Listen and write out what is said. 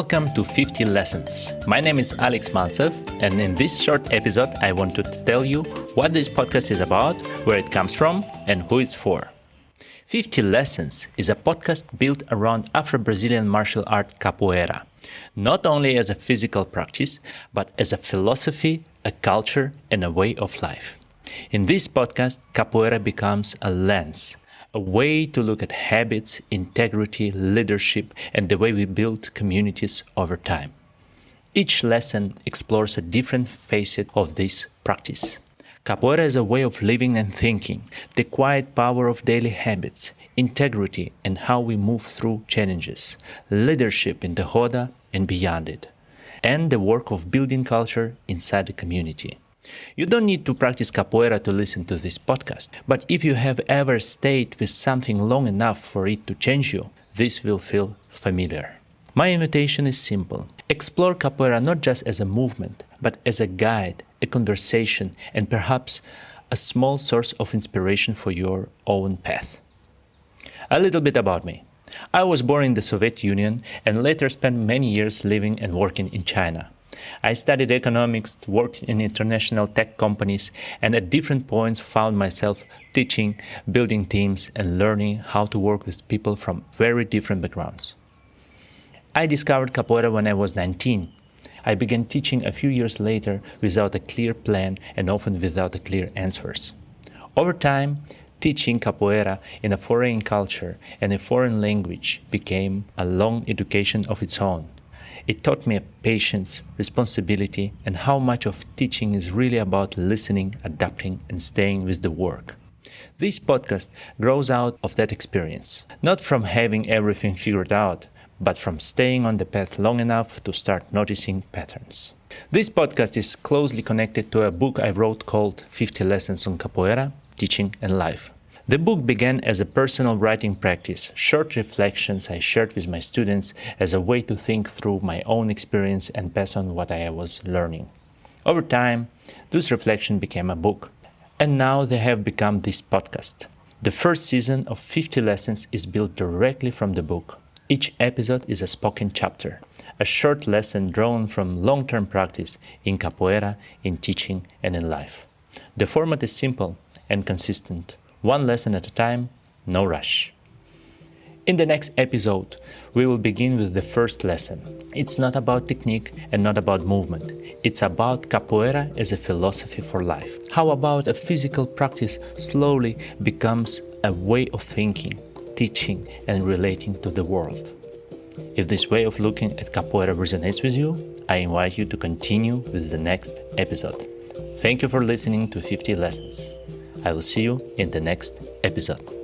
Welcome to 50 Lessons. My name is Alex Maltsev, and in this short episode, I want to tell you what this podcast is about, where it comes from, and who it's for. 50 Lessons is a podcast built around Afro-Brazilian martial art capoeira, not only as a physical practice, but as a philosophy, a culture, and a way of life. In this podcast, capoeira becomes a lens, a way to look at habits, integrity, leadership, and the way we build communities over time. Each lesson explores a different facet of this practice. Capoeira is a way of living and thinking, the quiet power of daily habits, integrity and how we move through challenges, leadership in the roda and beyond it, and the work of building culture inside the community. You don't need to practice capoeira to listen to this podcast, but if you have ever stayed with something long enough for it to change you, this will feel familiar. My invitation is simple. Explore capoeira not just as a movement, but as a guide, a conversation, and perhaps a small source of inspiration for your own path. A little bit about me. I was born in the Soviet Union and later spent many years living and working in China. I studied economics, worked in international tech companies, and at different points found myself teaching, building teams, and learning how to work with people from very different backgrounds. I discovered capoeira when I was 19. I began teaching a few years later without a clear plan and often without clear answers. Over time, teaching capoeira in a foreign culture and a foreign language became a long education of its own. It taught me patience, responsibility, and how much of teaching is really about listening, adapting, and staying with the work. This podcast grows out of that experience, not from having everything figured out, but from staying on the path long enough to start noticing patterns. This podcast is closely connected to a book I wrote called 50 Lessons on Capoeira, Teaching and Life. The book began as a personal writing practice, short reflections I shared with my students as a way to think through my own experience and pass on what I was learning. Over time, those reflections became a book, and now they have become this podcast. The first season of 50 Lessons is built directly from the book. Each episode is a spoken chapter, a short lesson drawn from long-term practice in capoeira, in teaching, and in life. The format is simple and consistent. One lesson at a time, no rush. In the next episode, we will begin with the first lesson. It's not about technique and not about movement. It's about capoeira as a philosophy for life. How about a physical practice slowly becomes a way of thinking, teaching, and relating to the world. If this way of looking at capoeira resonates with you, I invite you to continue with the next episode. Thank you for listening to 50 Lessons. I will see you in the next episode.